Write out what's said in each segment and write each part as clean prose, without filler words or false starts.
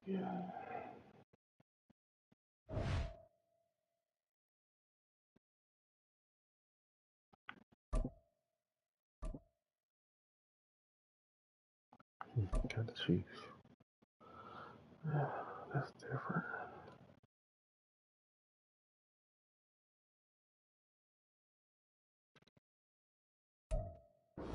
Yeah. Got the Chiefs. Yeah, that's different.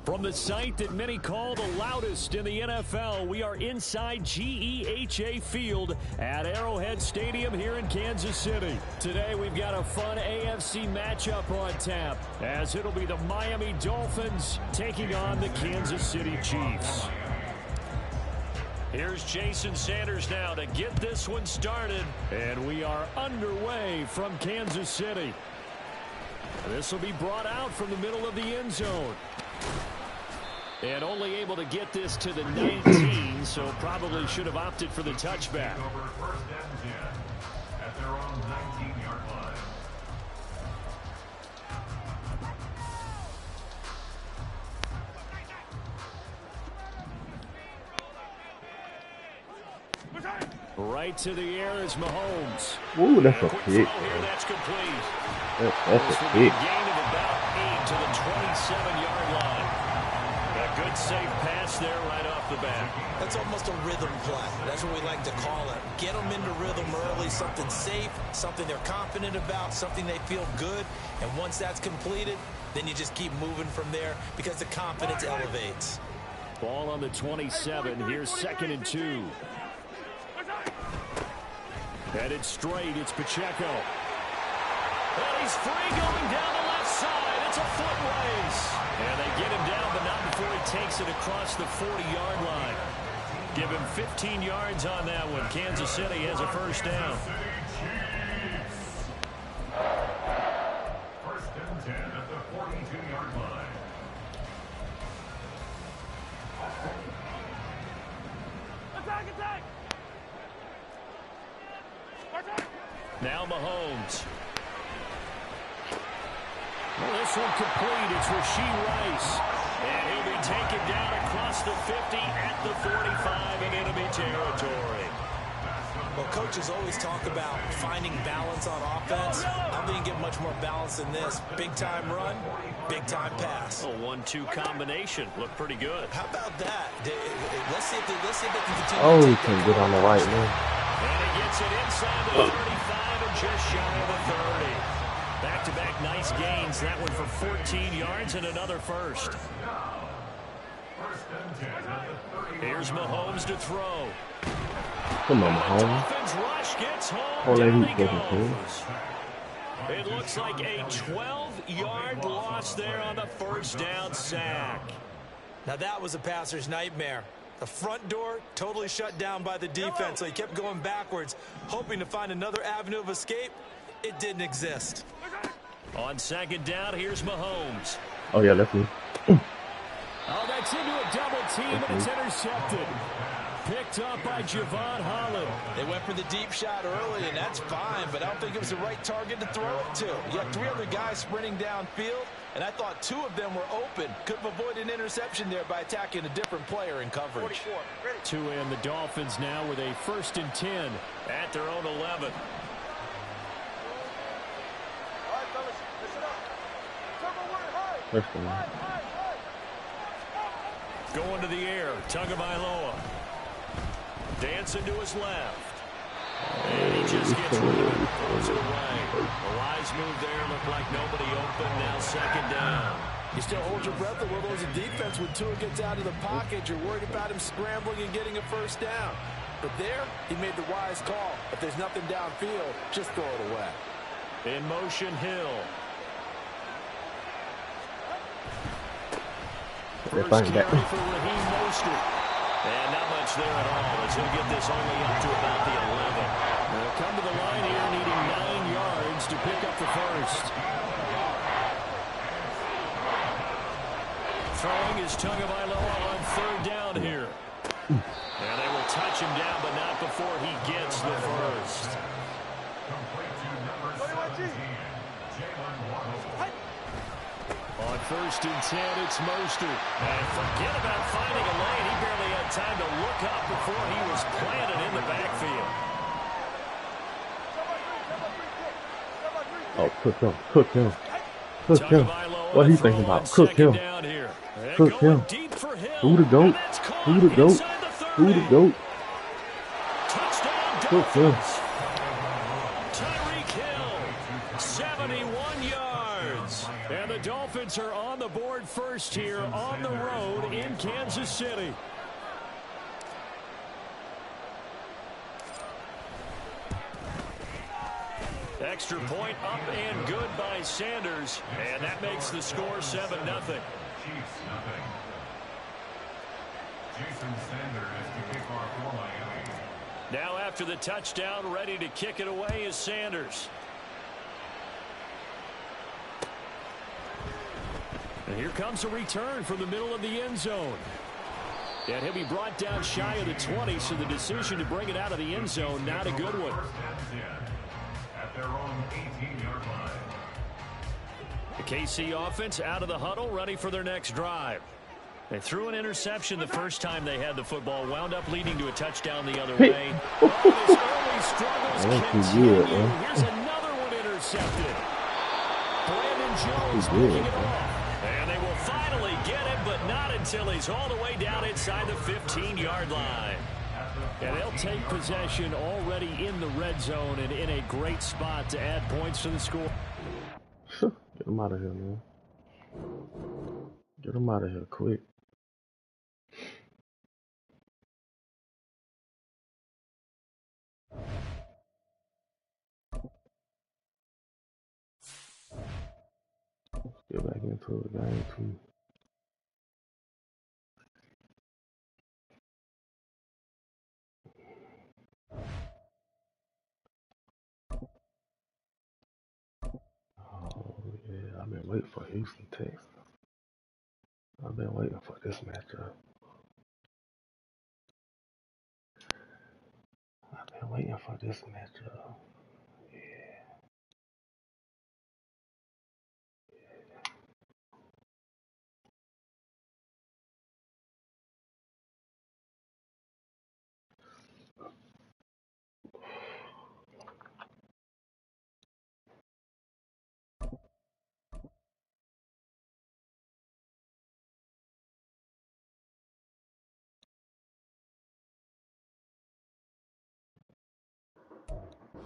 From the site that many call the loudest in the NFL, we are inside GEHA Field at Arrowhead Stadium here in Kansas City. Today we've got a fun AFC matchup on tap, as it'll be the Miami Dolphins taking on the Kansas City Chiefs. Here's Jason Sanders now to get this one started, and we are underway from Kansas City. This will be brought out from the middle of the end zone. And only able to get this to the 19, so probably should have opted for the touchback. First and 10 at their own 19-yard line. Right to the air is Mahomes. Ooh, that's a pick. That's complete. That's a pick. Gain of about 8 to the 27-yard line. A good safe pass there right off the bat. That's almost a rhythm play. That's what we like to call it. Get them into rhythm early, something safe, something they're confident about, something they feel good. And once that's completed, then you just keep moving from there because the confidence elevates. Ball on the 27. Here's 2nd and 2. Headed straight. It's Pacheco. And he's free going down the left side. It's a foot race. And they get him down, but not before he takes it across the 40-yard line. Give him 15 yards on that one. Kansas City has a first down. First and 10 at the 42-yard line. Attack! Now Mahomes. Well, this one complete. It's Rashee Rice. And he'll be taken down across the 50 at the 45 in enemy territory. Well, coaches always talk about finding balance on offense. I don't think you get much more balance than this. Big-time run, big-time pass. A 1-2 combination. Looked pretty good. How about that? Let's see if they can continue. Oh, he can get on the right man. And he gets it inside the 35 and just shy of the 30. Back-to-back nice gains. That one for 14 yards and another first. Here's Mahomes to throw. Come on, Mahomes. Rush gets home. Oh, let Down me he get goes. It looks like a 12-yard loss there on the first down sack. Now that was a passer's nightmare. The front door totally shut down by the defense, so he kept going backwards, hoping to find another avenue of escape. It didn't exist. On second down, here's Mahomes. Oh, yeah, that's me. Oh, that's into a double team, and it's intercepted. Picked up by Javon Holland. They went for the deep shot early, and that's fine, but I don't think it was the right target to throw it to. You had 3 other guys sprinting downfield, and I thought 2 of them were open. Could have avoided an interception there by attacking a different player in coverage. 2 and the Dolphins now with a 1st and 10 at their own 11. First of all. Going to the air, Tagovailoa. Dancing to his left. And he just gets rid of it, throws it away. A wise move there, looked like nobody open, now second down. You still hold your breath a little as a defense when Tua gets out of the pocket. You're worried about him scrambling and getting a first down. But there, he made the wise call. If there's nothing downfield, just throw it away. In motion, Hill. First carry for Raheem Mostert. And not much there at all as he'll get this only up to about the 11. They'll come to the line here needing 9 yards to pick up the first. Throwing is Tagovailoa on 3rd down here. And they will touch him down, but not before he gets the first. On 1st and 10, it's Mostert. And forget about finding a lane. He barely had time to look up before he was planted in the backfield. Oh, cook him. Cook him. Cook him. What he thinking about? Cook him. Cook him. Who the GOAT? Who the GOAT? Who the GOAT? Cook him. Tyreek Hill, 71 yards. And the Dolphins are on the board first here on the road in Kansas City. Extra point up and good by Sanders. And that makes the score 7-0. Chiefs, nothing. Jason Sanders to kick off for Miami. Now after the touchdown, ready to kick it away is Sanders. And here comes a return from the middle of the end zone. And he'll be brought down shy of the 20, so the decision to bring it out of the end zone, not a good one. At their own 18-yard line. The KC offense out of the huddle, ready for their next drive. They threw an interception the first time they had the football, wound up leading to a touchdown the other way. His early struggles continue. Here's another one intercepted. Brandon Jones looking it off. And they will finally get him, but not until he's all the way down inside the 15-yard line. And they'll take possession already in the red zone and in a great spot to add points to the score. Get him out of here, man. Get him out of here quick. Let's get back into the game, too. Oh, yeah, I've been waiting for Houston, Texas. I've been waiting for this matchup. I've been waiting for this matchup.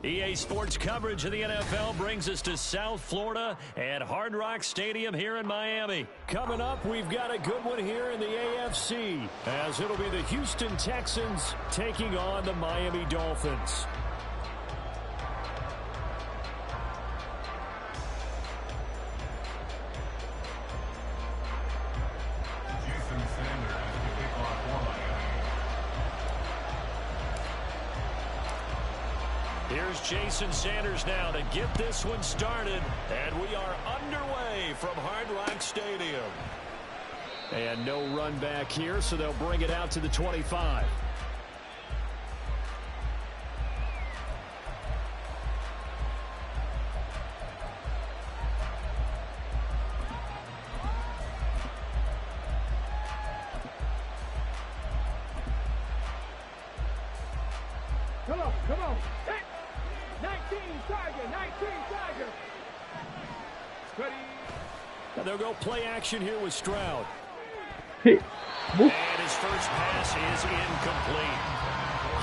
EA Sports coverage of the NFL brings us to South Florida at Hard Rock Stadium here in Miami. Coming up, we've got a good one here in the AFC, as it'll be the Houston Texans taking on the Miami Dolphins. Jason Sanders to kick off for Miami. Here's Jason Sanders now to get this one started, and we are underway from Hard Rock Stadium. And no run back here, so they'll bring it out to the 25. Come on. 19 Tiger. Ready. And they'll go play action here with Stroud. Hey. And his first pass is incomplete.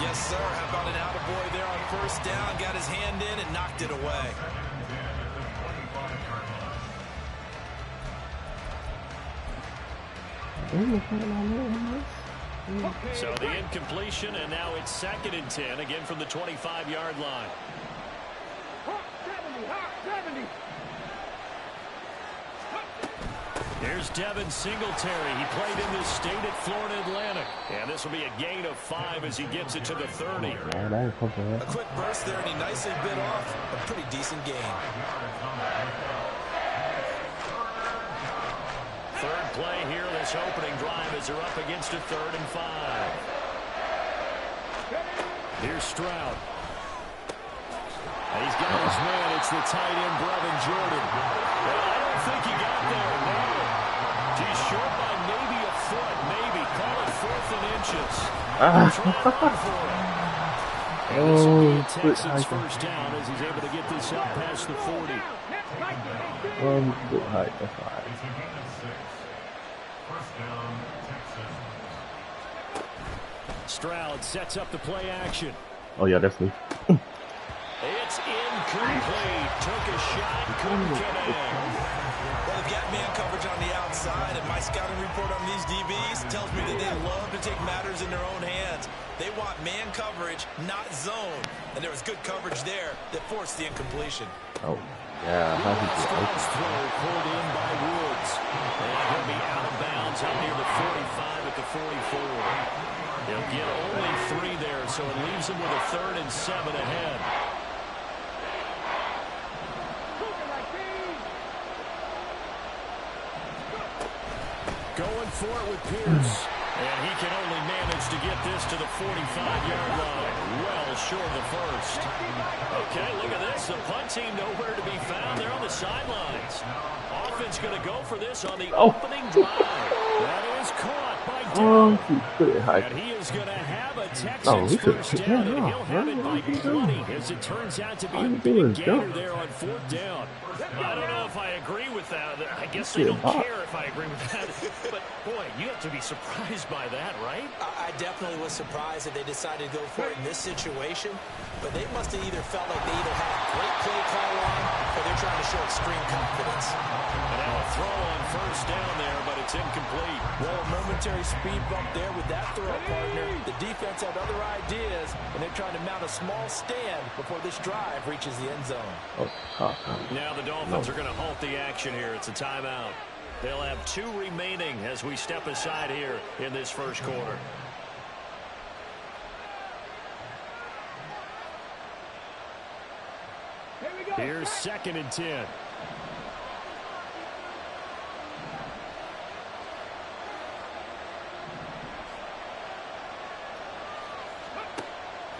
Yes, sir. How about an attaboy there on first down? Got his hand in and knocked it away. So the incompletion, and now it's 2nd and 10, again from the 25-yard line. 70. Here's Devin Singletary. He played in this state at Florida Atlantic. And this will be a gain of 5 as he gets it to the 30. A quick burst there, and he nicely bit off a pretty decent gain. Third play here, this opening drive as they're up against a 3rd and 5. Here's Stroud. And he's got his man at It's the tight end, Brevin Jordan. Well, I don't think he got there. No. He's short by maybe a foot, maybe. Call it 4th and inches. And this will be a Texans first down as he's able to get this up past the 40. Good height, that's all right. Stroud sets up the play action. Oh yeah, that's me. It's incomplete. Took a shot. Couldn't get in. Well, they've got man coverage on the outside, and my scouting report on these DBs tells me that they love to take matters in their own hands. They want man coverage, not zone. And there was good coverage there that forced the incompletion. Oh, yeah. Stroud's throw pulled in by Woods. And he'll be out of bounds out near the 45 at the 44. He'll get only 3 there, so it leaves him with a 3rd and 7 ahead. Going for it with Pierce. And he can only manage to get this to the 45-yard line. Well short of the first. Okay, look at this. The punt team nowhere to be found. They're on the sidelines. Offense going to go for this on the opening drive. That is caught by Dillon. And he is going to have a Texans first down, and he'll have it by 20, as it turns out to be a big gainer there on 4th down. I don't know if I agree with that. I guess they don't care if I agree with that. But, boy, you have to be surprised by that, right? I definitely was surprised that they decided to go for it in this situation. But they must have either felt like they either had a great play call on, or they're trying to show extreme confidence. And now a throw on first down there, but it's incomplete. Well, a momentary speed bump there with that throw, partner. The defense had other ideas, and they're trying to mount a small stand before this drive reaches the end zone. Now the Dolphins are going to halt the action here. It's a timeout. They'll have 2 remaining as we step aside here in this first quarter. Here's 2nd and 10.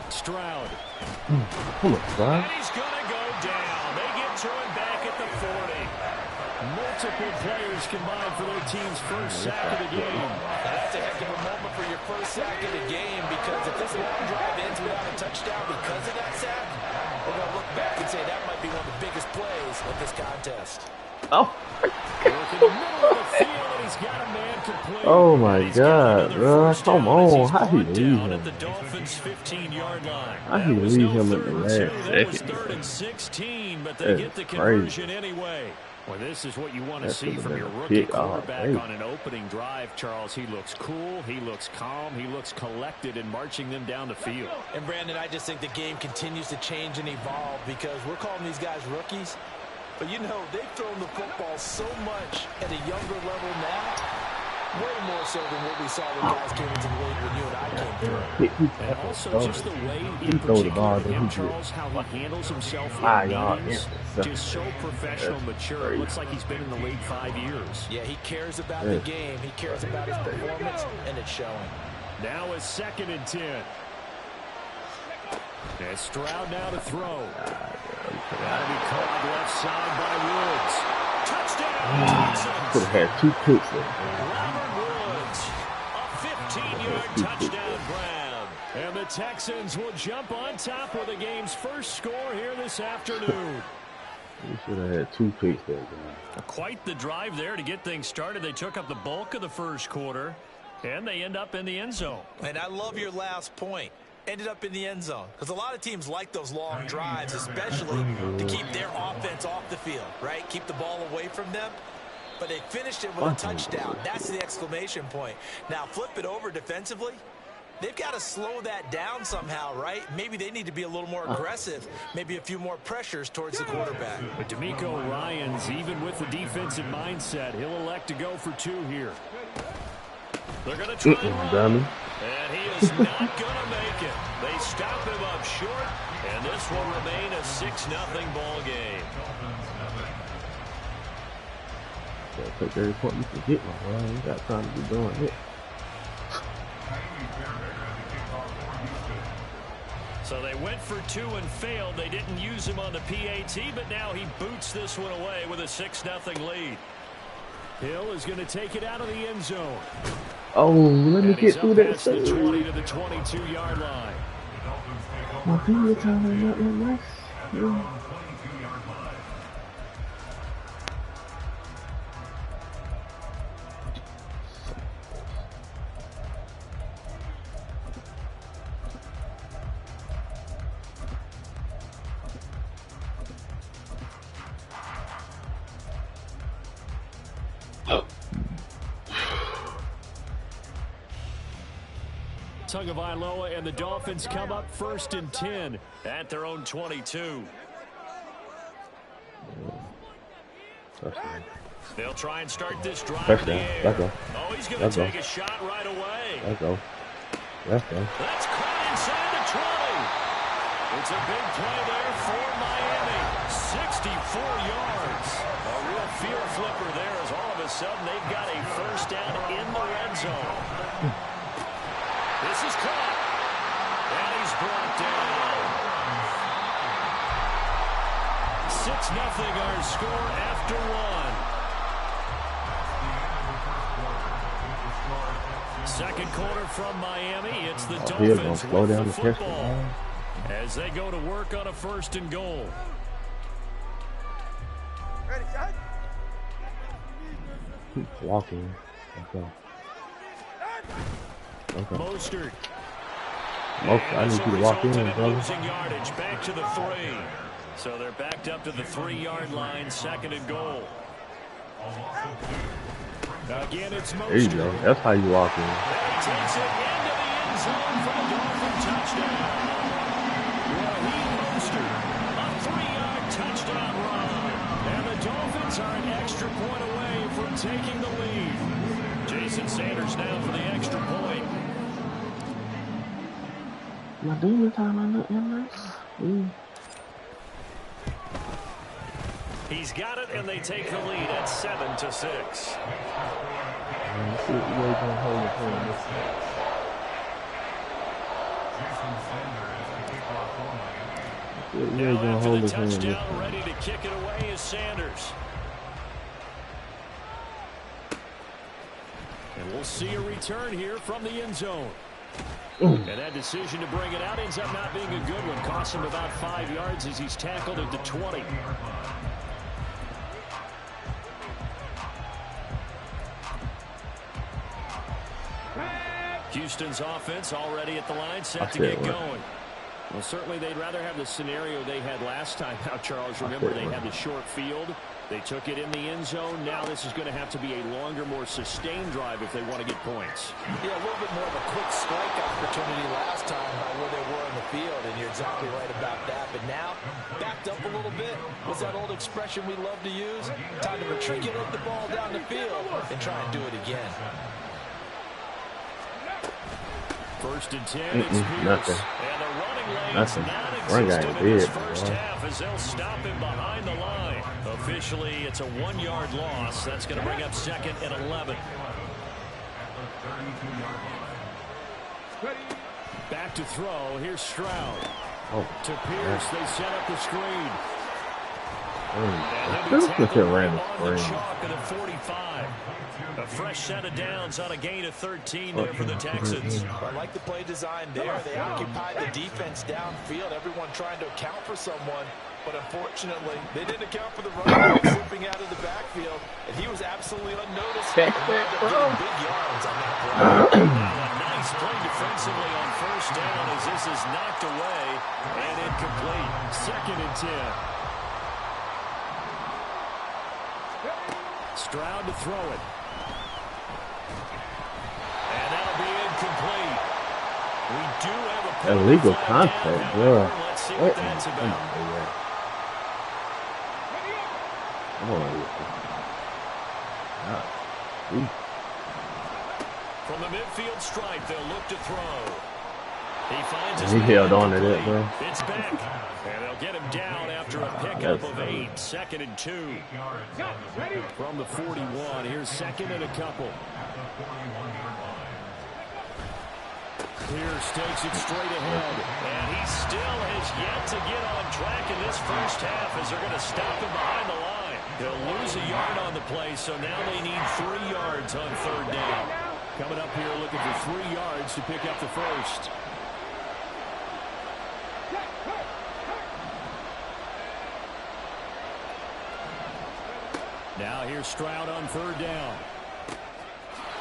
Stroud. Pull up, Stroud. And he's going to go down. They get to him back at the 40. Multiple players combined for their team's first sack of the game. That's a heck of a moment for your first sack of the game, because if this long drive ends without a touchdown because of that sack, we're going to look back and say that might be one of the biggest plays of this contest. Oh. Oh my God, bro. Come on. How he leave him? At the Dolphins 15-yard line. How he leave him at the last second? second? 3rd and 16, but they get the conversion anyway. Well, this is what you want to see from your rookie quarterback on an opening drive, Charles. He looks cool, he looks calm, he looks collected in marching them down the field. And, Brandon, I just think the game continues to change and evolve, because we're calling these guys rookies. But, you know, they've thrown the football so much at a younger level now, way more so than what we saw when guys came into the league when you and I came through. And also just the way, in particular, Charles, how he handles himself in meetings, just so professional, mature. It looks like he's been in the league 5 years. Yeah, he cares about the game. He cares about his performance, and it's showing. Now a 2nd and 10. And Stroud now to throw. That'll be caught left side by Woods. Touchdown! Could have had 2 picks there. Robert Woods, a 15-yard touchdown grab. And the Texans will jump on top with the game's first score here this afternoon. We should have had 2 picks there, guys. Quite the drive there to get things started. They took up the bulk of the first quarter, and they end up in the end zone. And I love your last point. Ended up in the end zone, because a lot of teams like those long drives, especially to keep their offense off the field, right? Keep the ball away from them. But they finished it with a touchdown. That's the exclamation point. Now flip it over defensively. They've got to slow that down somehow, right? Maybe they need to be a little more aggressive. Maybe a few more pressures towards the quarterback. But DeMeco Ryans, even with the defensive mindset, he'll elect to go for 2 here. They're going to try to run. And he is not going to make it. They stop him up short, and this will remain a 6-0 ball game. Gotta take every point you can get, my boy. You got time to be doing it. So they went for 2 and failed. They didn't use him on the PAT, but now he boots this one away with a 6-0 lead. Hill is going to take it out of the end zone. Oh, let me get through that. The 20 to the 22-yard line. My finger time not nice. Yeah. Tagovailoa and the Dolphins come up 1st and 10 at their own 22. They'll try and start this drive in the air. Oh, he's going to take a shot right away. Let's go. Let's go. That's caught inside the 20. It's a big play there for Miami. 64 yards. A real fear flipper there as all of a sudden they've got a first down in the red zone. This is caught. And he's brought down. 6-0 our score after 1. Second quarter from Miami. It's the Dolphins with the football as they go to work on a 1st and goal. Ready, shot. Keep walking. Let's go. Okay. Mostert. I need you to walk in, brother. Losing yardage back to the 3. So they're backed up to the 3-yard line, 2nd and goal. Again, it's Mostert. There you go. That's how you walk in. And he takes it into the end zone for the Dolphin touchdown. Raheem Mostert, a 3-yard touchdown run. And the Dolphins are an extra point away from taking the lead. Jason Sanders now for the extra point. My demon time on the MS. He's got it, and they take the lead at 7-6. Let's see what EA gonna hold it for this. Now after the touchdown, ready to kick it away is Sanders. And we'll see a return here from the end zone. And that decision to bring it out ends up not being a good one. Costs him about 5 yards as he's tackled at the 20. Houston's offense already at the line, set to get going. Well, certainly they'd rather have the scenario they had last time out, Charles. Remember, they had the short field. They took it in the end zone. Now this is going to have to be a longer, more sustained drive if they want to get points. Yeah, a little bit more of a quick strike opportunity last time by where they were in the field, and you're exactly right about that. But now, backed up a little bit. What's that old expression we love to use? Time to matriculate the ball down the field and try and do it again. 1st and 10, it's Pierce. Nothing. And the running lane's Nothing. non-existent in his first half as they'll stop him behind the line. Officially, it's a 1-yard loss. That's going to bring up 2nd and 11. Back to throw. Here's Stroud. To Pierce, they set up the screen. And then he tackled him on the chalk of the 45. A fresh set of downs on a gain of 13 there for the Texans. I like the play design there. They occupied the defense downfield, everyone trying to account for someone. But unfortunately, they didn't account for the running back slipping out of the backfield, and he was absolutely unnoticed. Big yards on that play. A nice play defensively on 1st down as this is knocked away and incomplete. 2nd and 10. Stroud to throw it. And that'll be incomplete. We do have a illegal contact, bro. Let's see what that's about. From the midfield stripe, they'll look to throw. He finds his held on to that, bro. It's back. And they'll get him down after a pickup of 8. 2nd and 2. From the 41, here's 2nd and a couple. Pierce takes it straight ahead, and he still has yet to get on track in this first half as they're going to stop him behind the line. He'll lose a yard on the play, so now they need 3 yards on third down. Coming up here looking for 3 yards to pick up the first. Now here's Stroud on third down.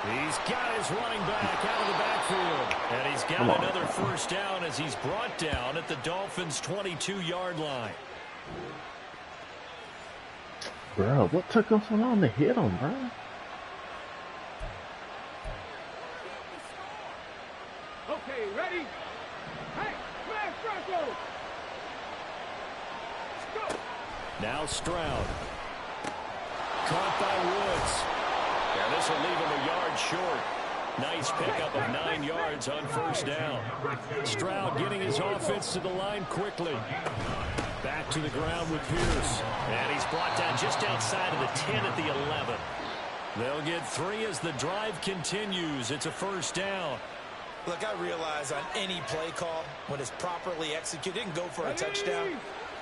He's got his running back out of the backfield. And he's got another first down as he's brought down at the Dolphins' 22-yard line. Bro, what took him so long to hit him, bro? Okay, ready? Hey, smash Russell! Go! Now Stroud. Caught by Woods. And this will leave him a yard short. Nice pickup of 9 yards on first down. Stroud getting his offense to the line quickly. Back to the ground with Pierce. And he's brought down just outside of the 10 at the 11. They'll get 3 as the drive continues. It's a first down. Look, I realize on any play call, when it's properly executed, it can go for a touchdown.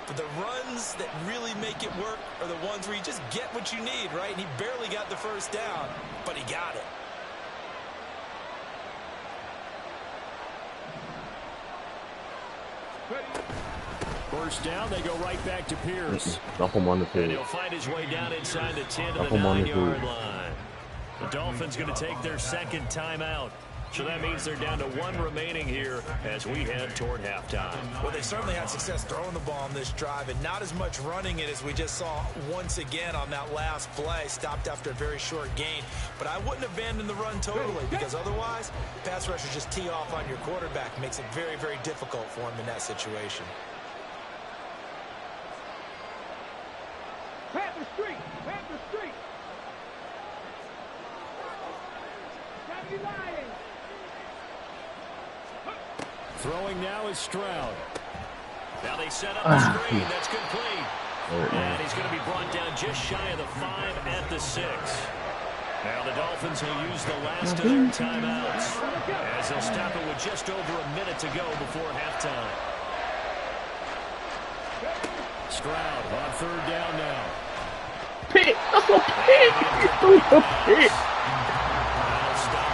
But the runs that really make it work are the ones where you just get what you need, right? And he barely got the first down, but he got it. First down, they go right back to Pierce. Dump him on the And field. he'll find his way down inside the 10 to the Dump him on the 9-yard field. line. The Dolphins going to take their second timeout. So that means they're down to 1 remaining here as we head toward halftime. Well, they certainly had success throwing the ball on this drive and not as much running it as we just saw once again on that last play. Stopped after a very short gain. But I wouldn't abandon the run totally because otherwise, pass rushers just tee off on your quarterback. Makes it very, very difficult for him in that situation. Panther Street! Panther Street! Johnny Lion! Throwing now is Stroud. Now they set up the screen. That's complete. And he's going to be brought down just shy of the 5 at the 6. Now the Dolphins will use the last of their timeouts as they'll stop it with just over a minute to go before halftime. Stroud on third down now. Pick! That's a pick! He threw the pick!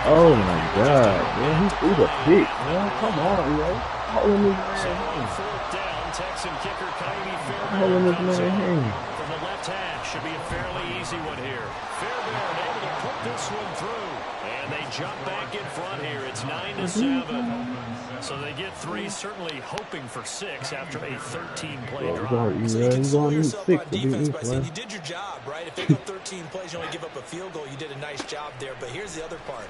Oh my god, man, he threw the pick, man. Come on, yo. Holding this man. Fourth down, Texan kicker Kyrie Fairbairn Holding this comes man in hanging. from the left hash. Should be a fairly easy one here. Fairbairn able to put this one through. And they jump back in front here. It's 9-7. So they get 3, certainly hoping for 6 after a 13-play drive. So you can slow yourself on defense by saying you did your job, right? If they go 13 plays, you only give up a field goal, you did a nice job there. But here's the other part.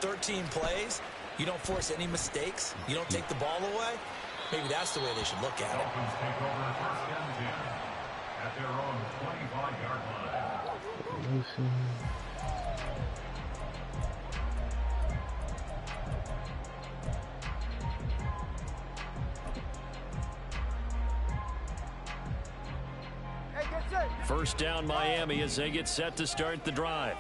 13 plays, you don't force any mistakes, you don't take the ball away. Maybe that's the way they should look at it. Dolphins take over first and 10 at their own 25-yard line. First down Miami as they get set to start the drive.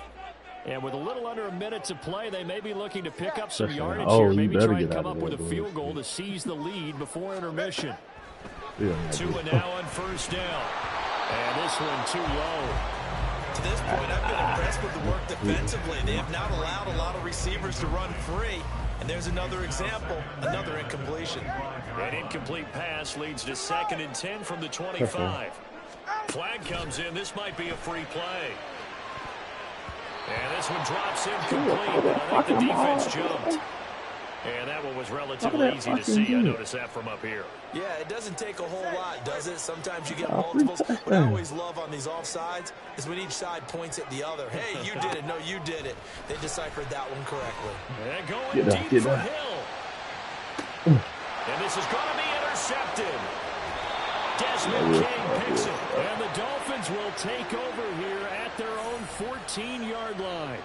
And with a little under a minute to play, they may be looking to pick up some yardage here. Maybe try and come up with a field goal to seize the lead before intermission. 2 and now on first down. And this one too low. To this point, I've been impressed with the work defensively. They have not allowed a lot of receivers to run free. And there's another example, another incompletion. An incomplete pass leads to 2nd and 10 from the 25. Flag comes in. This might be a free play. And this one drops incomplete. I think the defense jumped. And that one was relatively easy to see. I noticed that from up here. Yeah, it doesn't take a whole lot, does it? Sometimes you get multiples. What I always love on these offsides is when each side points at the other. Hey, you did it. No, you did it. They deciphered that one correctly. And going deep for Hill. And this is going to be intercepted. Desmond King picks it. And the Dolphins will take over here at their own 14-yard line.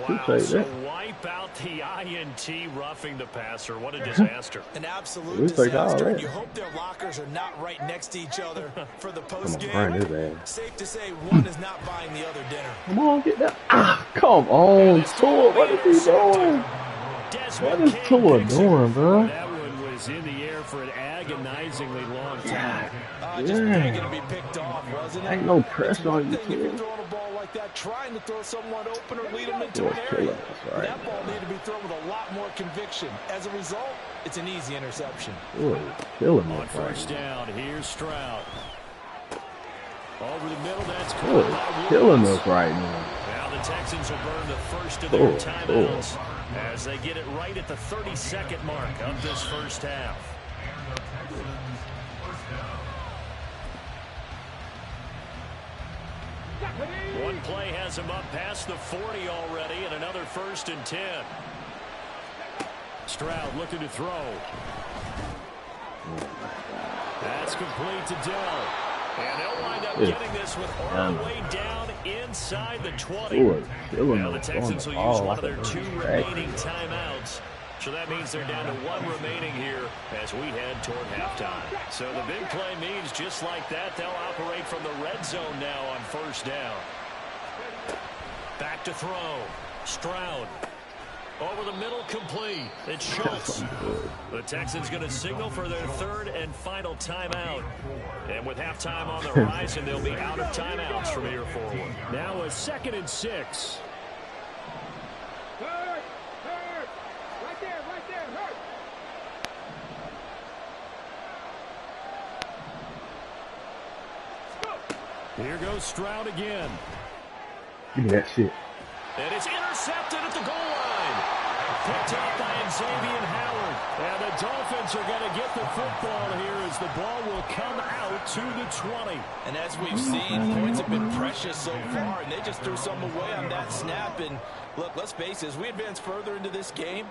Wow, so wipe out the INT roughing the passer. What a disaster. An absolute disaster. And you hope their lockers are not right next to each other for the postgame. Safe to say one is not buying the other dinner. Come on, get that. Ah, come on, Tua. What is he doing? Desmond What is King Tua picks it. doing, bro? That one was in the air for an agonizingly long time. Just begging to be picked off, wasn't it? Ain't no pressure on you, If you're kid. throwing a ball like that, trying to throw someone open or lead them into an area. That ball needed to be thrown with a lot more conviction. As a result, it's an easy interception. Tua killing On us first right down, here's Stroud. Over the middle, that's now. caught Tua by killing Woods. us right now. Now the Texans will burn the first of their timeouts as they get it right at the 32nd mark of this first half. One play has him up past the 40 already, and another 1st and 10. Stroud looking to throw. That's complete to Dell. And they'll wind up getting this with all the way down inside the 20. Now the Texans will use one of their 2 remaining timeouts. So that means they're down to 1 remaining here as we head toward halftime. So the big play means just like that, they'll operate from the red zone now on first down. Back to throw. Stroud. Over the middle, complete. It's Schultz. The Texans going to signal for their 3rd and final timeout. And with halftime on the horizon, they'll be out of timeouts from here forward. Now a 2nd and 6. Hurt! Hurt! Right there, hurt! Here goes Stroud again. Give me that shit. And it's intercepted at the goal line. Picked up by Xavier Howard. And the Dolphins are going to get the football here as the ball will come out to the 20. And as we've seen, points have been precious so far, and they just threw some away on that snap. And look, let's face it, as we advance further into this game,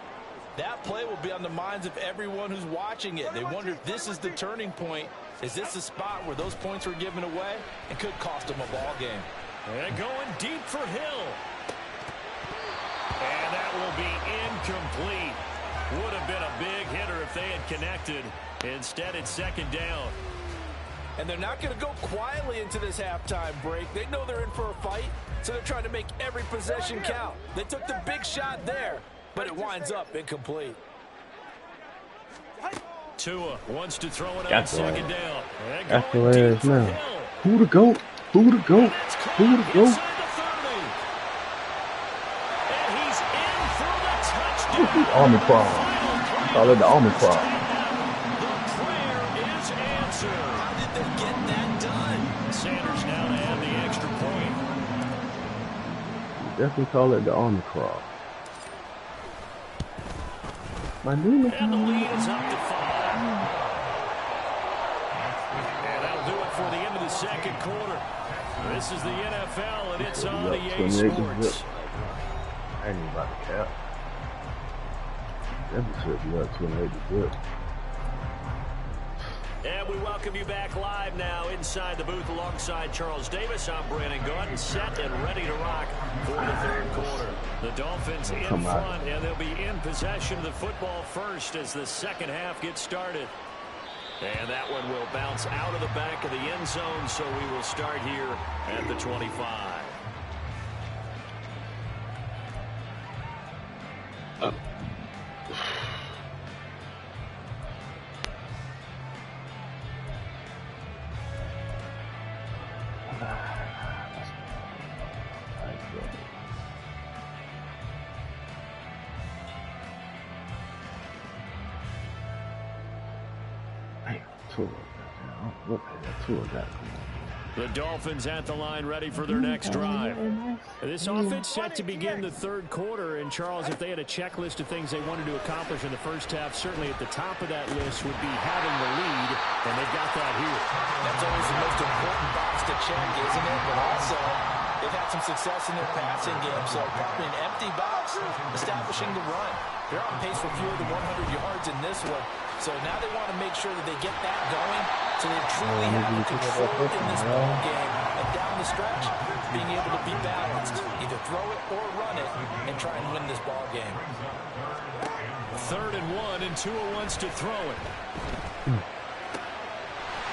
that play will be on the minds of everyone who's watching it. They wonder if this is the turning point. Is this the spot where those points were given away? It could cost them a ball game. And going deep for Hill. And that will be incomplete. Would have been a big hitter if they had connected. Instead, it's 2nd down. And they're not going to go quietly into this halftime break. They know they're in for a fight, so they're trying to make every possession count. They took the big shot there, but it winds up incomplete. Tua wants to throw it on 2nd down. That's the way it is now. Who the GOAT? Who the GOAT? Who the GOAT? Army crawl. I call it the army crawl. The prayer is answered. How did they get that done? Sanders now to add the extra point. Definitely call it the army crawl. My name is And the lead is up to 5. And that'll do it for the end of the 2nd quarter. This is the NFL, and it's on EA Sports. I ain't even about to cap. That should be up 28 to good. And we welcome you back live now inside the booth alongside Charles Davis. I'm Brandon Gaudin, set and ready to rock for the 3rd quarter. The Dolphins in front, and they'll be in possession of the football first as the 2nd half gets started. And that one will bounce out of the back of the end zone, so we will start here at the 25. The Dolphins at the line ready for their next drive. This offense set to begin the 3rd quarter. And, Charles, if they had a checklist of things they wanted to accomplish in the first half, certainly at the top of that list would be having the lead, and they've got that here. That's always the most important box to check, isn't it? But also, they've had some success in their passing game, so probably an empty box establishing the run. They're on pace for fewer than 100 yards in this one. So now they want to make sure that they get that going so they truly have control in this ball game. And down the stretch, being able to be balanced, either throw it or run it, and try and win this ball game. 3rd and 1, and Tua wants to throw it.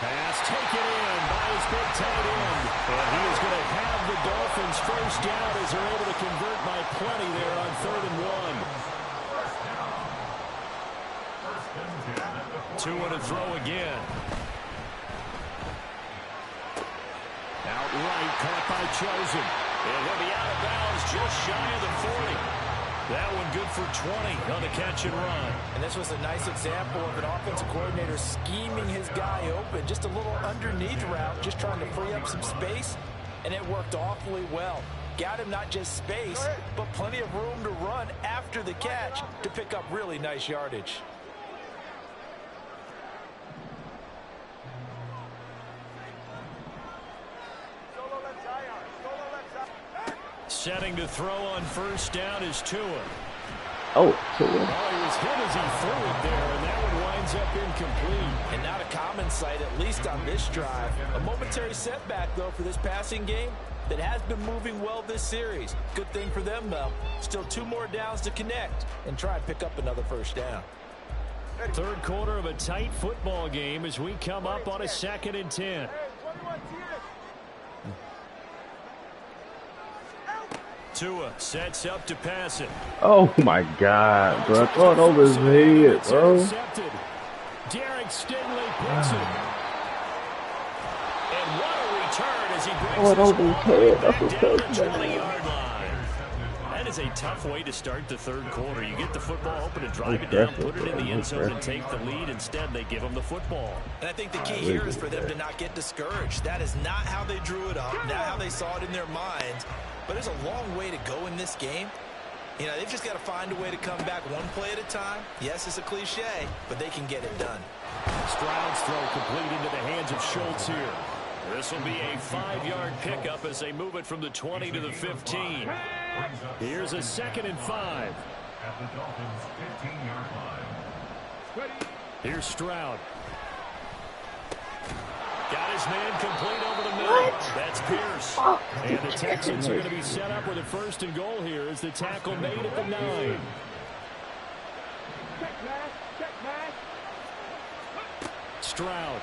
Pass taken in by his big tight end. And he is going to have the Dolphins first down as they're able to convert by plenty there on 3rd and 1. Tua to throw again. Outright caught by Chosen. And he'll be out of bounds just shy of the 40. That one good for 20 on the catch and run. And this was a nice example of an offensive coordinator scheming his guy open. Just a little underneath route, just trying to free up some space. And it worked awfully well. Got him not just space, but plenty of room to run after the catch to pick up really nice yardage. Setting to throw on first down is Tua. Oh, Tua. Oh, he was hit as he threw it there, and that one winds up incomplete. And not a common sight, at least on this drive. A momentary setback, though, for this passing game that has been moving well this series. Good thing for them, though. Still 2 more downs to connect and try and pick up another first down. Third quarter of a tight football game as we come up on a 2nd and 10. Tua sets up to pass it. Oh my God, bro! Throw it over his head, bro. Derek Stingley picks it. And what a return as he brings Throw it over his head. back That's a down the touchdown. 20-yard line. That is a tough way to start the third quarter. You get the football, hoping to drive it down, put it in the end zone, and take the lead. Instead, they give them the football. And I think the key here is for them to not get discouraged. That is not how they drew it up, not how they saw it in their minds. But there's a long way to go in this game. You know, they've just got to find a way to come back one play at a time. Yes, it's a cliche, but they can get it done. Stroud's throw complete into the hands of Schultz here. This will be a 5-yard pickup as they move it from the 20 to the 15. Here's a 2nd and 5. At the Dolphins' 15-yard line. Here's Stroud. Got his man complete over the middle. That's Pierce. And the Texans are going to be set up with a 1st and goal here as the tackle made at the 9. Stroud.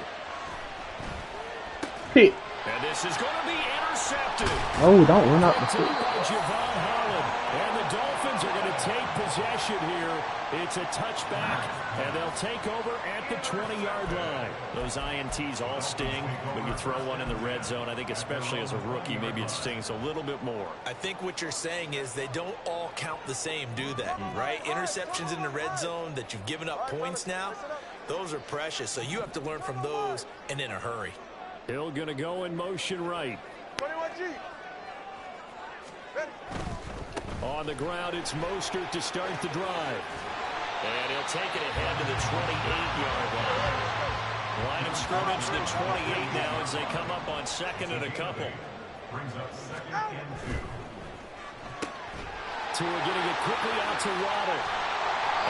Hit. And this is going to be intercepted. Oh, don't run out the Taken field. by Javon Holland. And the Dolphins are going to take possession here. It's a touchback, and they'll take over at the 20-yard line. Those INTs all sting, but you throw one in the red zone, I think especially as a rookie, maybe it stings a little bit more. I think what you're saying is they don't all count the same, do they? Right? Interceptions in the red zone that you've given up points now, those are precious. So you have to learn from those and in a hurry. Hill going to go in motion right. 21G. On the ground, it's Mostert to start the drive. And he'll take it ahead to the 28-yard line. Line of scrimmage, the 28 now as they come up on 2nd and a couple. Brings up 2nd and 2. Tua getting it quickly out to Waddle.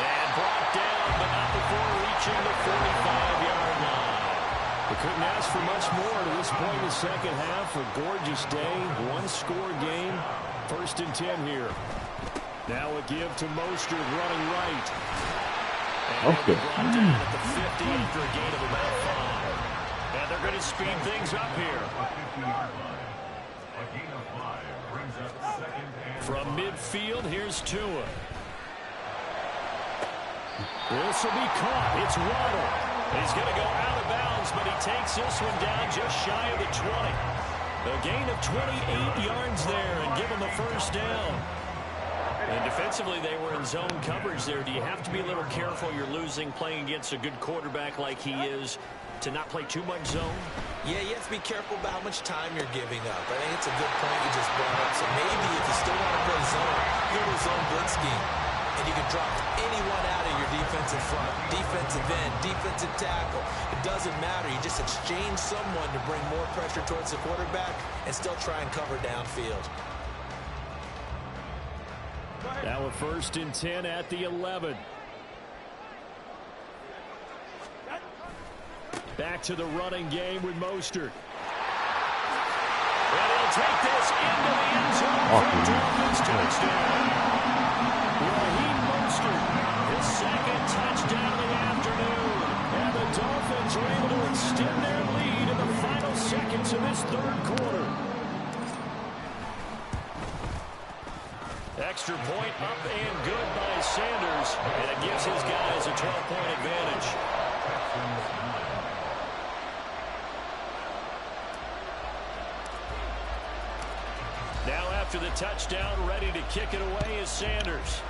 And brought down, but not before reaching the 45-yard line. They couldn't ask for much more to this point in the second half. A gorgeous day, one-score game. 1st and 10 here. Now a give to Mostert running right. And Okay. brought down at the 50 after a gain of about 5. And they're going to speed things up here. 50-yard line. A gain of 5 brings up 2nd and From midfield, here's Tua. This will be caught. It's Waddle. He's going to go out of bounds, but he takes this one down just shy of the 20. A gain of 28 yards there and give him a 1st down. And defensively, they were in zone coverage there. Do you have to be a little careful? You're losing playing against a good quarterback like he is to not play too much zone? Yeah, you have to be careful about how much time you're giving up. I think it's a good point you just brought up. So maybe if you still want to play zone, you go to a zone blitz scheme. And you can drop anyone out of your defensive front, defensive end, defensive tackle. It doesn't matter. You just exchange someone to bring more pressure towards the quarterback and still try and cover downfield. Now a 1st and 10 at the 11. Back to the running game with Mostert. And he'll take this into the end zone for a Dolphins touchdown. Raheem Mostert, his 2nd touchdown of the afternoon. And the Dolphins are able to extend their lead in the final seconds of this 3rd quarter. Extra point up and good by Sanders. And it gives his guys a 12-point advantage. Now after the touchdown, ready to kick it away is Sanders.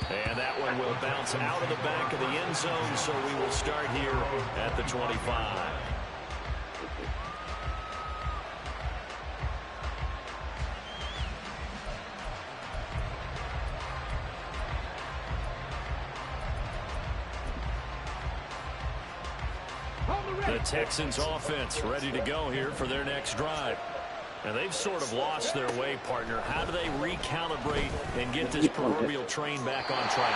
And that one will bounce out of the back of the end zone, so we will start here at the 25. The Texans offense ready to go here for their next drive. And they've sort of lost their way, partner. How do they recalibrate and get this proverbial train back on track?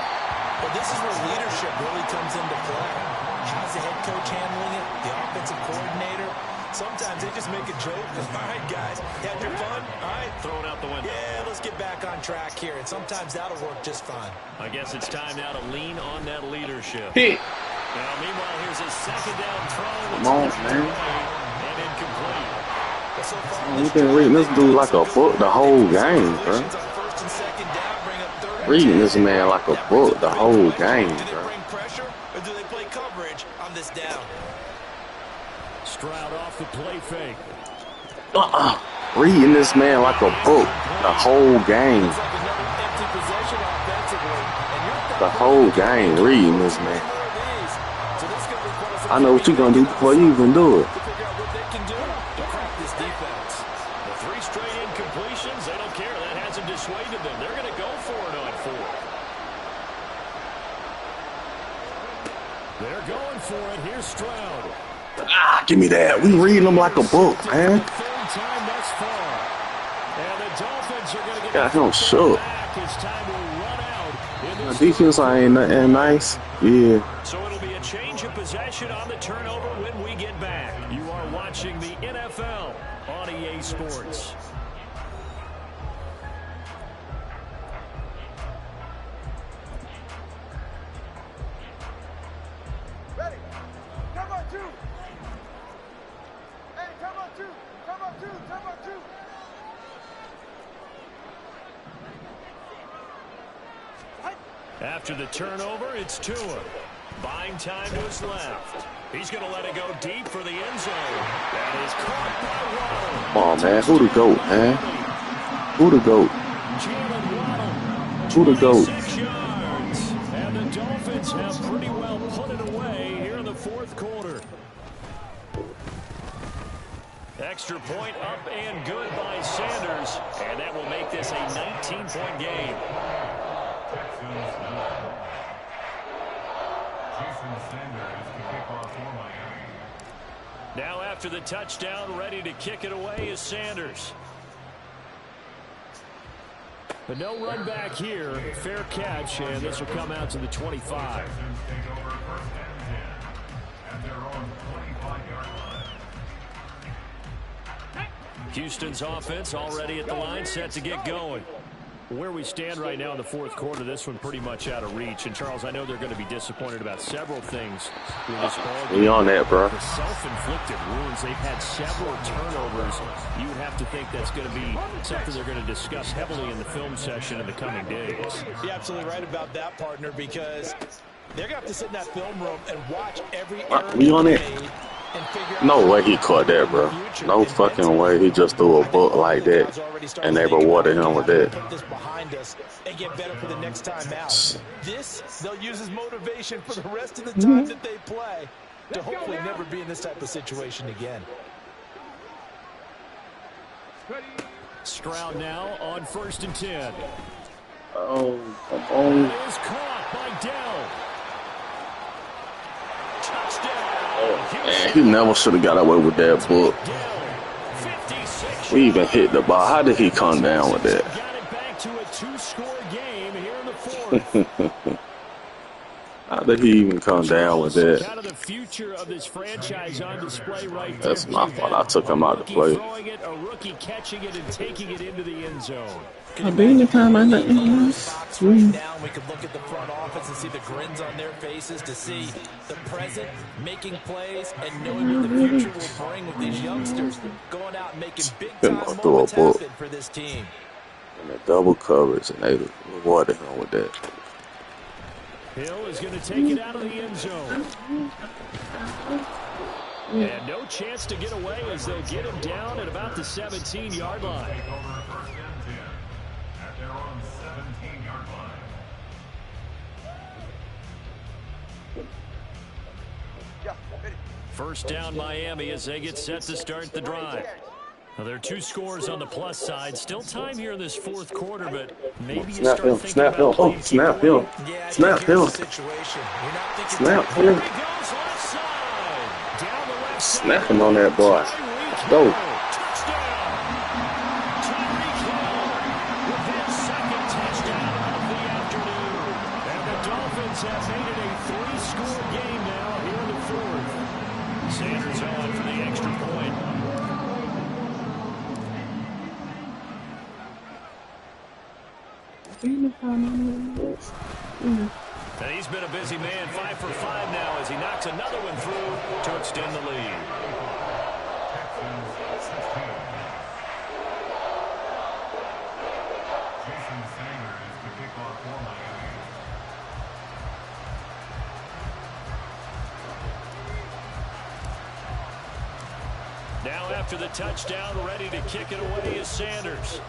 Well, this is where leadership really comes into play. How's the head coach handling it? The offensive coordinator? Sometimes they just make a joke. All right, guys, you had your fun? All right. Throw it out the window. Yeah, let's get back on track here. And sometimes that'll work just fine. I guess it's time now to lean on that leadership. Hit. Now, meanwhile, here's his second down throw. Come on, man. And incomplete. We've been reading this dude like a book the whole game, bro. Reading this man like a book the whole game, bro. Or do they play coverage on this down? Stroud off the play fake. Reading this man like a book the whole game. The whole game, reading this man. I know what you're going to do before you even do it. Dissuaded them. They're going to go for it on 4. They're going for it. Here's Stroud. Give me that. We reading them like a book, man. Third time thus far. And the Dolphins are going to get got him shook. It's time to run out. My defense ain't nothing nice. Yeah. So it'll be a change of possession on the turnover when we get back. You are watching the NFL on EA Sports. After the turnover, it's Tua. Buying time to his left. He's going to let it go deep for the end zone. That is caught by Waddle. Come on, man. Who the GOAT, man? Who the GOAT? Who the GOAT? 6 yards. And the Dolphins have pretty well put it away here in the fourth quarter. Extra point up and good by Sanders. And that will make this a 19-point game. Now after the touchdown, ready to kick it away is Sanders. But no run back here. Fair catch, and this will come out to the 25. Houston's offense already at the line, set to get going. Where we stand right now in the fourth quarter, this one pretty much out of reach. And, Charles, I know they're going to be disappointed about several things in this ball game. We on that, bro. The self-inflicted wounds. They've had several turnovers. You would have to think that's going to be something they're going to discuss heavily in the film session in the coming days. You're absolutely right about that, partner, because they're going to have to sit in that film room and watch every We on it. No way he caught that, bro. No fucking way he just threw a book like that and they rewarded him with that. Put this behind us and get better for the next time out. This, they'll use as motivation for the rest of the time that they play to hopefully never be in this type of situation again. Stroud now on 1st and 10. Oh, come on. It is caught by Dell. Touchdown. Man, he never should have got away with that book. We even hit the ball. How did he come down with that? Got it back to a 2-score game here in the fourth. How did he even come down with that? Kind of the future of this franchise on display right there. That's my fault. I took him out to play. Throwing it, a rookie catching it and taking it into the end zone. Anytime I let him use. Down, we could look at the front office and see the grins on their faces to see the present, making plays, and knowing what the future will bring with these youngsters going out and making big-time moments happen for this team. And the double coverage, and they rewarded him with that. Hill is going to take it out of the end zone. And no chance to get away as they'll get him down at about the 17-yard line. Take over 1st and 10 at their own 17-yard line. First down Miami as they get set to start the drive. Now, there are 2 scores on the plus side. Still time here in this 4th quarter, but maybe you start thinking snap him. about Oh, snap him. Yeah, Snap him. Snap him. Snap him on that boy. Let's go. Have made it a 3-score game now here in the 4th. Sanders on for the extra point. And he's been a busy man, 5 for 5 now as he knocks another one through to extend the lead. Jason Sanders is the kickoff for Miami. Now after the touchdown, ready to kick it away is Sanders.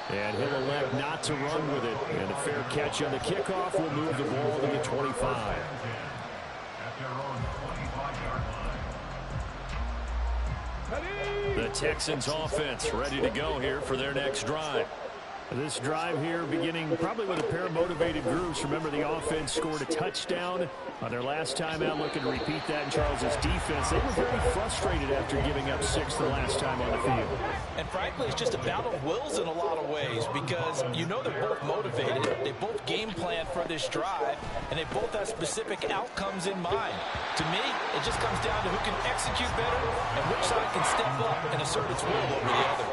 And he'll elect not to run with it. And a fair catch on the kickoff will move the ball to the 25. At their own 25-yard line. The Texans offense ready to go here for their next drive. This drive here beginning probably with a pair of motivated groups. Remember, the offense scored a touchdown on their last time out, looking to repeat that in Charles's defense. They were very frustrated after giving up 6 the last time on the field. And frankly, it's just a battle of wills in a lot of ways because you know they're both motivated. They both game plan for this drive, and they both have specific outcomes in mind. To me, it just comes down to who can execute better and which side can step up and assert its will over the other.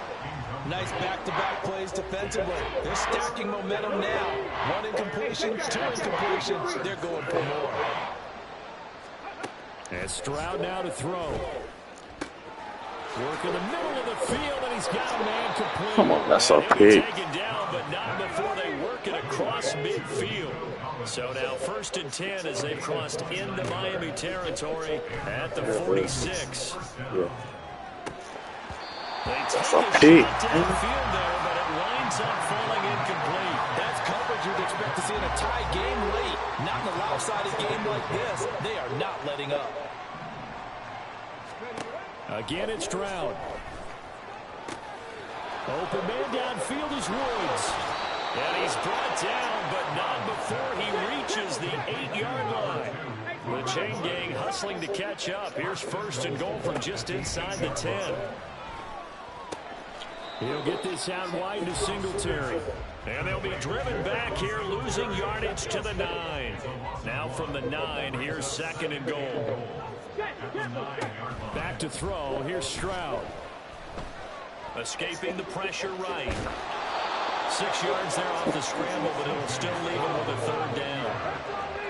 Nice back-to-back plays defensively. They're stacking momentum now. 1 incompletion, 2 incompletions. They're going for more. And Stroud now to throw. Work in the middle of the field, and he's got a man complete. Come on, that's a pick. Taken down, but not before they work it across midfield. So now 1st and 10 as they've crossed into Miami territory at the 46. Yeah. That's a pick. Downfield there, but it winds up falling incomplete. That's coverage you'd expect to see in a tie game late. Not in a lopsided game like this. They are not letting up. Again, it's Stroud. Open man downfield is Woods. And he's brought down, but not before he reaches the 8-yard line. The chain gang hustling to catch up. Here's 1st and goal from just inside the 10. He'll get this out wide to Singletary. And they'll be driven back here, losing yardage to the 9. Now from the 9, here's 2nd and goal. Back to throw, here's Stroud. Escaping the pressure right. 6 yards there off the scramble, but it'll still leave him with a 3rd down.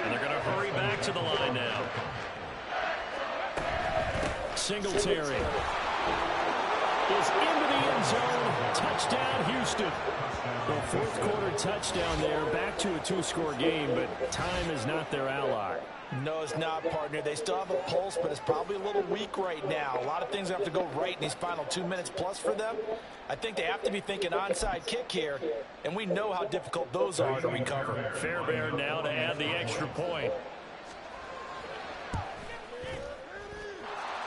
And they're going to hurry back to the line now. Singletary is into the end zone. Touchdown, Houston. Well, 4th quarter touchdown there. Back to a 2-score game, but time is not their ally. No, it's not, partner. They still have a pulse, but it's probably a little weak right now. A lot of things have to go right in these final 2 minutes plus for them. I think they have to be thinking onside kick here, and we know how difficult those are to recover. Fairbairn now to add the extra point.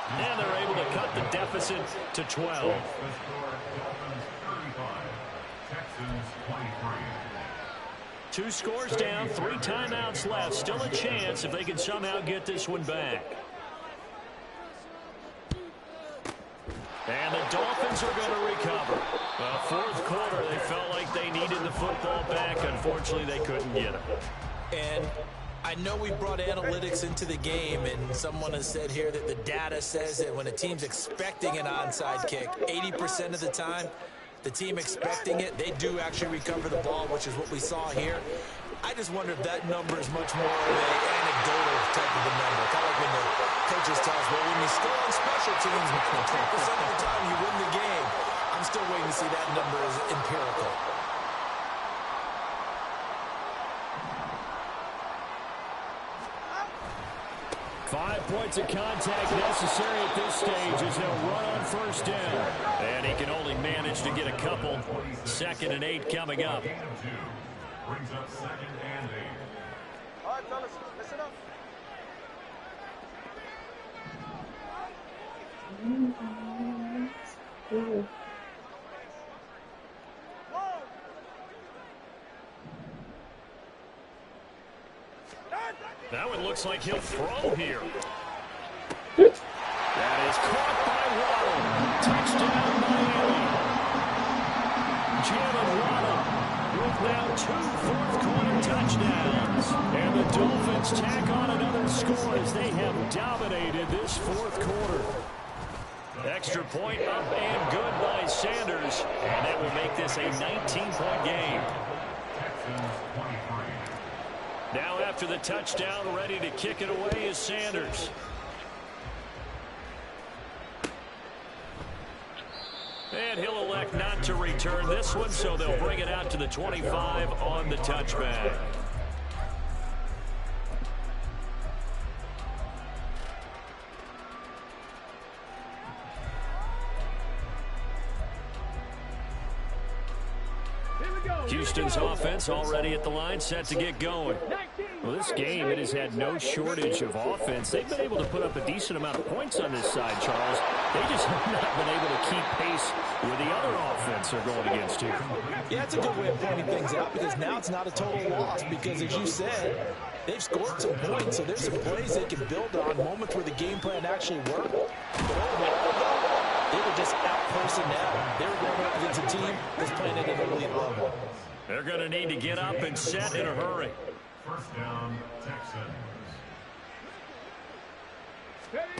And they're able to cut the deficit to 12. 2 scores down, 3 timeouts left. Still a chance if they can somehow get this one back. And the Dolphins are going to recover. 4th quarter, they felt like they needed the football back. Unfortunately, they couldn't get it. And I know we brought analytics into the game, and someone has said here that the data says that when a team's expecting an onside kick, 80% of the time, the team expecting it, they do actually recover the ball, which is what we saw here. I just wonder if that number is much more of an anecdotal type of a number. Kind of like when the coaches tell us, well, when you score on special teams, 10% of the time you win the game. I'm still waiting to see that number as empirical. 5 points of contact necessary at this stage as they'll run on first down. And he can only manage to get a couple. 2nd and 8 coming up. Brings up 2nd and 8. All right, fellas, listen up. That one looks like he'll throw here. That is caught by Waddle. Touchdown, Miami. Jalen Waddle with now 2 fourth-quarter touchdowns. And the Dolphins tack on another score as they have dominated this 4th quarter. Extra point up and good by Sanders. And that will make this a 19-point game. Texans 23. Now after the touchdown, ready to kick it away is Sanders. And he'll elect not to return this one, so they'll bring it out to the 25 on the touchback. Houston's offense already at the line, set to get going. Well, this game, it has had no shortage of offense. They've been able to put up a decent amount of points on this side, Charles. They just have not been able to keep pace with the other offense they're going against here. Yeah, it's a good way of pointing things out because now it's not a total loss because, as you said, they've scored some points, so there's some plays they can build on, moments where the game plan actually worked. But overall, they were just out-posting now. They were going up against a team that's playing at an elite level. They're going to need to get up and set in a hurry. First down, Texans.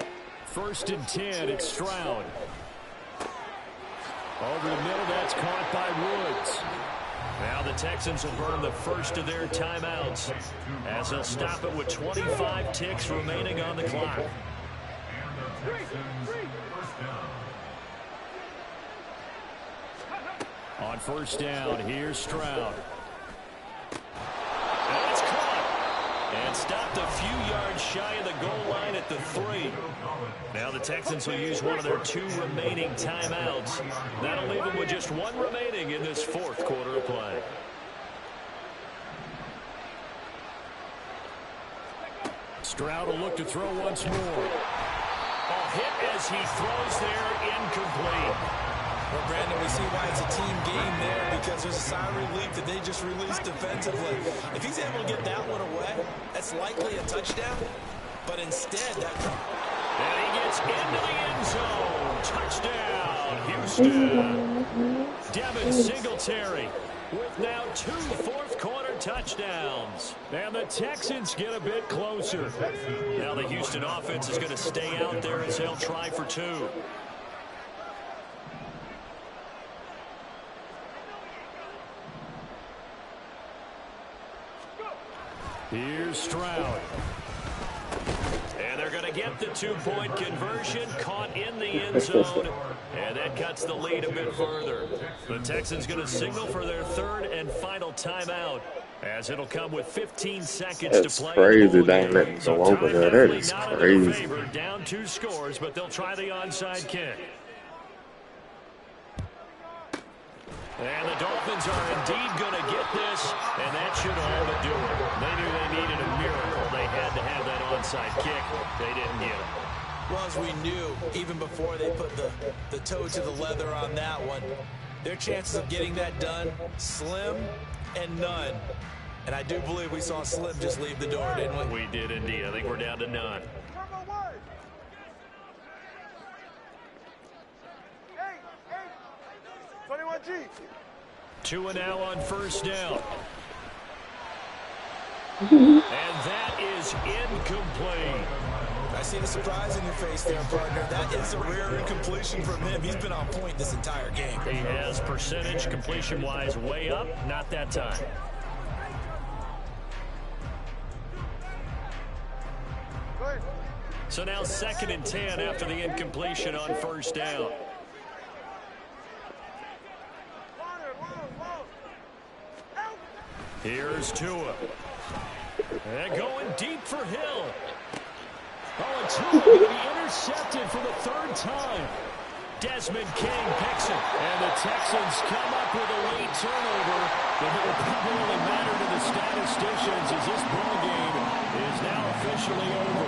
1st and 10, it's Stroud. Over the middle, that's caught by Woods. Now the Texans will burn the first of their timeouts as they'll stop it with 25 ticks remaining on the clock. And the Texans first down. On first down, here's Stroud. And it's caught. And stopped a few yards shy of the goal line at the 3. Now the Texans will use one of their 2 remaining timeouts. That'll leave them with just 1 remaining in this 4th quarter of play. Stroud will look to throw once more. A hit as he throws there, incomplete. Well, Brandon, we see why it's a team game there because there's a sigh of relief that they just released defensively. If he's able to get that one away, that's likely a touchdown. But instead, that... And he gets into the end zone. Touchdown, Houston. Devin Singletary with now 2 fourth-quarter touchdowns. And the Texans get a bit closer. Now the Houston offense is going to stay out there as they'll try for 2. Here's Stroud. And they're going to get the 2-point conversion, caught in the end zone. And that cuts the lead a bit further. The Texans going to signal for their 3rd and final timeout, as it'll come with 15 seconds to play. Crazy they ain't letting go over there. That is crazy. Down 2 scores, but they'll try the onside kick. And the Dolphins are indeed going to get this, and that should all but do it. They knew they needed a miracle. They had to have that onside kick. They didn't get it. Well, as we knew, even before they put the toe to the leather on that one, their chances of getting that done, slim and none. And I do believe we saw Slim just leave the door, didn't we? We did indeed. I think we're down to none. Turbo word. Hey, 21G. 2 and now on first down. And that is incomplete. I see the surprise in your face there, partner. That is a rare incompletion from him. He's been on point this entire game. He has percentage completion-wise way up. Not that time. So now 2nd and 10 after the incompletion on first down. Here's Tua. And going deep for Hill. Oh, 2 going to be intercepted for the 3rd time. Desmond King picks it. And the Texans come up with a late turnover, but it will probably only matter to the statisticians as this ball game is now officially over.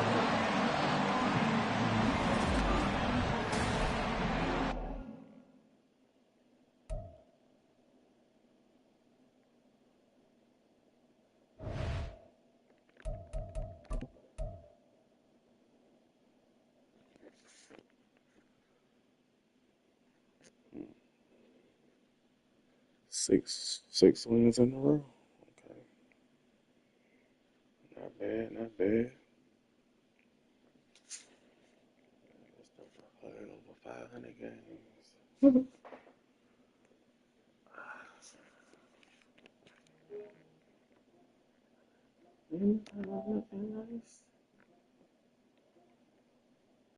Six wins in a row. Okay. Not bad, not bad. Let's playing over 500 games. Anything nice?